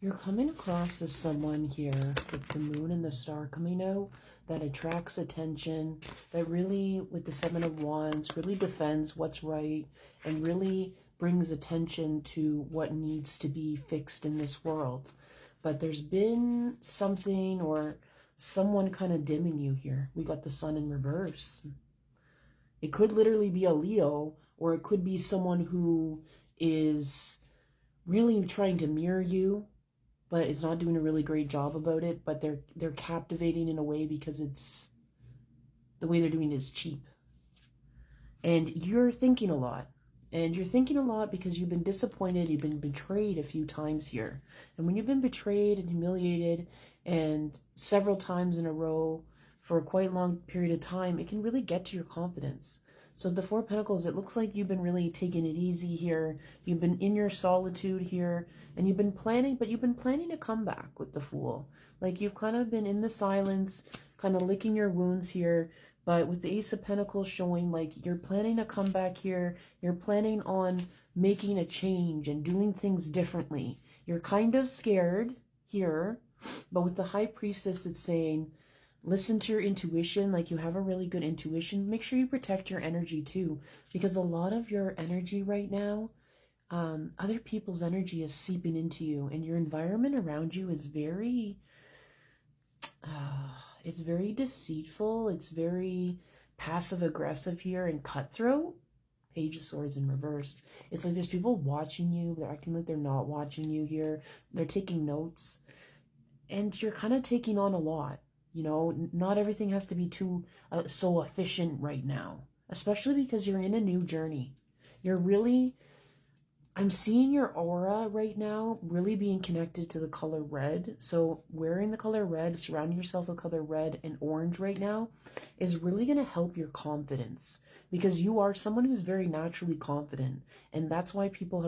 You're coming across as someone here with the moon and the star coming out that attracts attention, that really, with the Seven of Wands, really defends what's right and really brings attention to what needs to be fixed in this world. But there's been something or someone kind of dimming you here. We got the Sun in reverse. It could literally be a Leo, or it could be someone who is really trying to mirror you, but it's not doing a really great job about it. But they're captivating in a way because it's the way they're doing it is cheap. And you're thinking a lot. And you're thinking a lot because you've been disappointed, you've been betrayed a few times here. And when you've been betrayed and humiliated and several times in a row for a quite long period of time, it can really get to your confidence. So the Four of Pentacles, it looks like you've been really taking it easy here. You've been in your solitude here, and you've been planning, but you've been planning a comeback with the Fool. Like you've kind of been in the silence, kind of licking your wounds here. But with the Ace of Pentacles showing, like, you're planning a comeback here. You're planning on making a change and doing things differently. You're kind of scared here. But with the High Priestess, it's saying, listen to your intuition. Like, you have a really good intuition. Make sure you protect your energy, too. Because a lot of your energy right now, other people's energy is seeping into you. And your environment around you is very... it's very deceitful. It's very passive-aggressive here and cutthroat. Page of Swords in reverse. It's like there's people watching you. They're acting like they're not watching you here. They're taking notes. And you're kind of taking on a lot. You know, not everything has to be too so efficient right now. Especially because you're in a new journey. You're really... I'm seeing your aura right now really being connected to the color red. So wearing the color red, surrounding yourself with color red and orange right now is really going to help your confidence. Because you are someone who's very naturally confident. And that's why people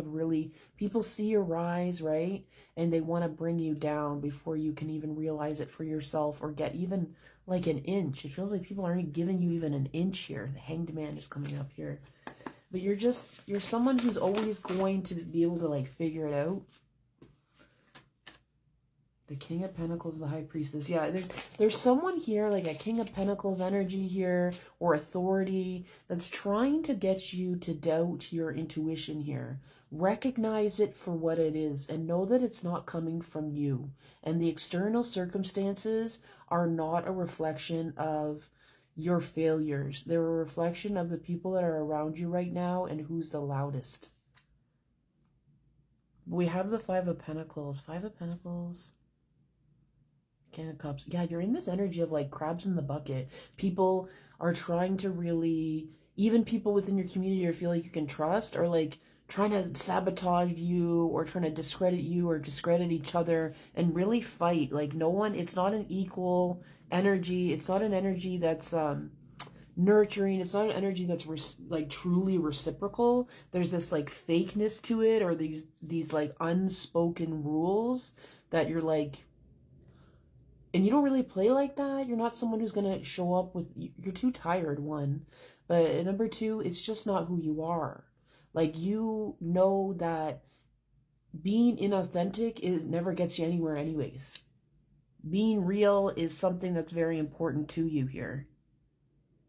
see your rise, right? And they want to bring you down before you can even realize it for yourself or get even like an inch. It feels like people aren't giving you even an inch here. The Hanged Man is coming up here. But you're someone who's always going to be able to, like, figure it out. The King of Pentacles, the High Priestess. Yeah, there's someone here, like a King of Pentacles energy here, or authority, that's trying to get you to doubt your intuition here. Recognize it for what it is, and know that it's not coming from you. And the external circumstances are not a reflection of your failures. They're a reflection of the people that are around you right now and who's the loudest. We have the Five of Pentacles. Five of Pentacles. King of Cups. Yeah, you're in this energy of like crabs in the bucket. People are trying to really, even people within your community or feel like you can trust, are like trying to sabotage you or trying to discredit you or discredit each other and really fight. Like no one, it's not an equal energy. It's not an energy that's nurturing. It's not an energy that's like truly reciprocal. There's this like fakeness to it, or these like unspoken rules that you're like, and you don't really play like that. You're not someone who's going to show up with, you're too tired, one. But number two, it's just not who you are. Like, you know that being inauthentic never gets you anywhere anyways. Being real is something that's very important to you here.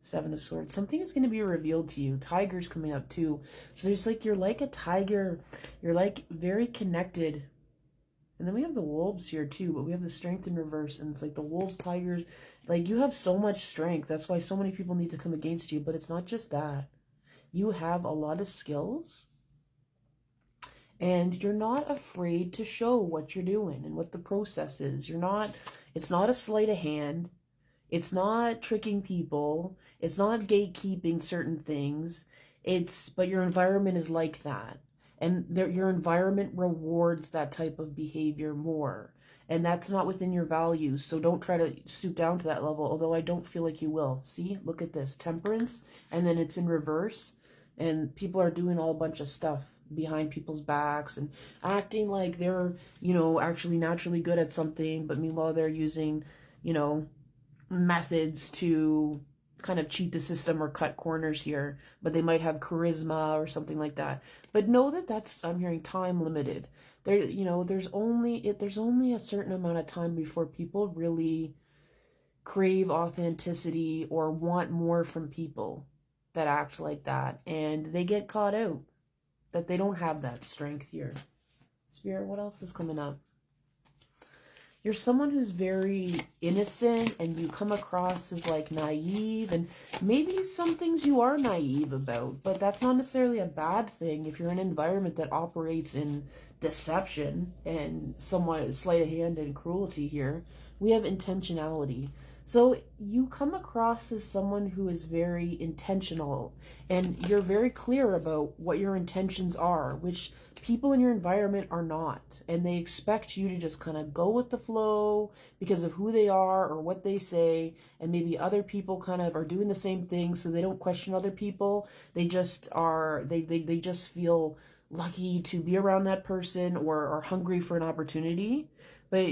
Seven of Swords. Something is going to be revealed to you. Tiger's coming up too. So there's like, you're like a tiger. You're like very connected. And then we have the wolves here too, but we have the Strength in reverse. And it's like the wolves, tigers, like you have so much strength. That's why so many people need to come against you. But it's not just that. You have a lot of skills. And you're not afraid to show what you're doing and what the process is. It's not a sleight of hand. It's not tricking people. It's not gatekeeping certain things. But your environment is like that. And your environment rewards that type of behavior more. And that's not within your values. So don't try to stoop down to that level, although I don't feel like you will. See, look at this. Temperance, and then it's in reverse. And people are doing all a bunch of stuff behind people's backs and acting like they're, you know, actually naturally good at something. But meanwhile, they're using, you know, methods to kind of cheat the system or cut corners here, but they might have charisma or something like that. But know that I'm hearing time limited. There, you know, there's only a certain amount of time before people really crave authenticity or want more from people that act like that, and they get caught out that they don't have that strength here. Spirit, what else is coming up? You're someone who's very innocent, and you come across as like naive, and maybe some things you are naive about, but that's not necessarily a bad thing if you're in an environment that operates in deception and somewhat sleight of hand and cruelty. Here we have intentionality. So you come across as someone who is very intentional, and you're very clear about what your intentions are, which people in your environment are not. And they expect you to just kind of go with the flow because of who they are or what they say. And maybe other people kind of are doing the same thing, so they don't question other people. They just are, they just feel lucky to be around that person, or are hungry for an opportunity. But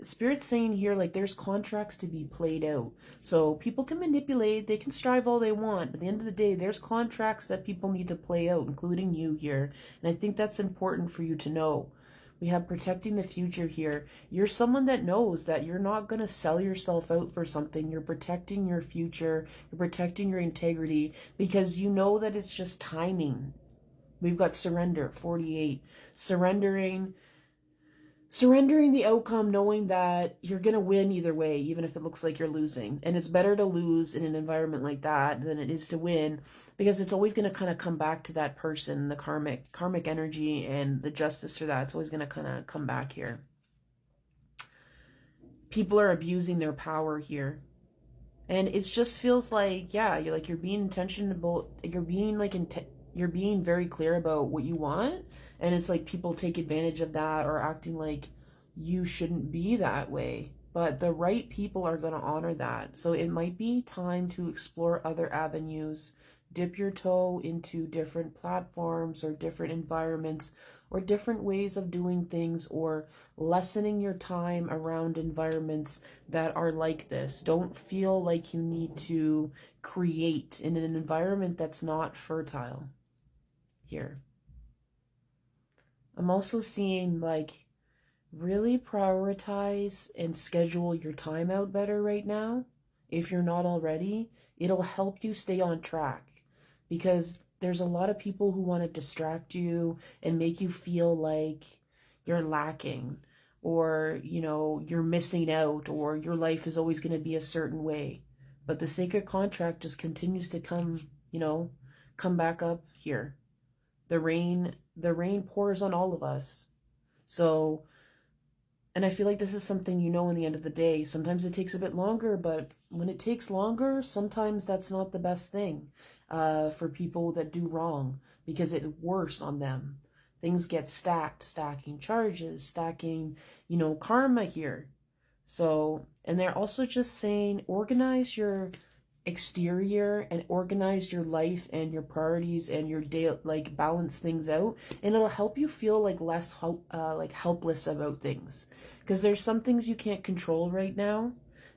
Spirit's saying here, like, there's contracts to be played out. So people can manipulate, they can strive all they want, but at the end of the day, there's contracts that people need to play out, including you here. And I think that's important for you to know. We have protecting the future here. You're someone that knows that you're not going to sell yourself out for something. You're protecting your future. You're protecting your integrity, because you know that it's just timing. We've got surrender, 48. Surrendering the outcome, knowing that you're going to win either way, even if it looks like you're losing. And it's better to lose in an environment like that than it is to win, because it's always going to kind of come back to that person, the karmic energy and the justice for that. It's always going to kind of come back here. People are abusing their power here. And it just feels like, yeah, you're being intentional, you're being very clear about what you want, and it's like people take advantage of that or acting like you shouldn't be that way. But the right people are going to honor that. So it might be time to explore other avenues, dip your toe into different platforms or different environments or different ways of doing things, or lessening your time around environments that are like this. Don't feel like you need to create in an environment that's not fertile here. I'm also seeing, like, really prioritize and schedule your time out better right now. If you're not already, it'll help you stay on track, because there's a lot of people who want to distract you and make you feel like you're lacking, or, you know, you're missing out, or your life is always going to be a certain way. But the sacred contract just continues to come, you know, come back up here. The rain pours on all of us. So, and I feel like this is something, you know, in the end of the day, sometimes it takes a bit longer, but when it takes longer, sometimes that's not the best thing for people that do wrong, because it's worse on them. Things get stacking charges, stacking, you know, karma here. So, and they're also just saying, organize your exterior and organize your life and your priorities and your day, like balance things out, and it'll help you feel like less helpless about things, because there's some things you can't control right now.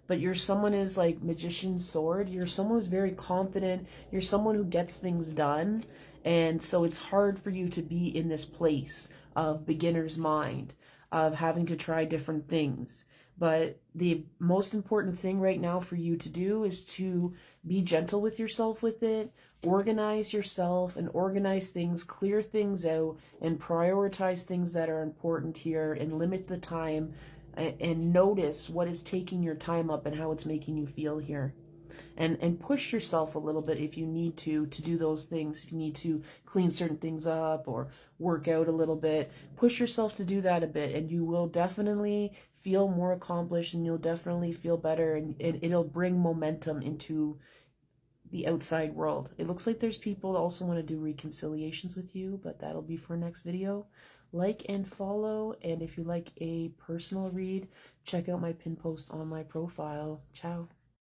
But you're someone who's like magician's sword. You're someone who's very confident. You're someone who gets things done. And so it's hard for you to be in this place of beginner's mind, of having to try different things. But the most important thing right now for you to do is to be gentle with yourself with it, organize yourself and organize things, clear things out, and prioritize things that are important here, and limit the time, and notice what is taking your time up and how it's making you feel here. And push yourself a little bit if you need to do those things. If you need to clean certain things up or work out a little bit, push yourself to do that a bit, and you will definitely feel more accomplished, and you'll definitely feel better, and it'll bring momentum into the outside world. It looks like there's people that also want to do reconciliations with you, but that'll be for next video. Like and follow, and if you like a personal read, check out my pin post on my profile. Ciao.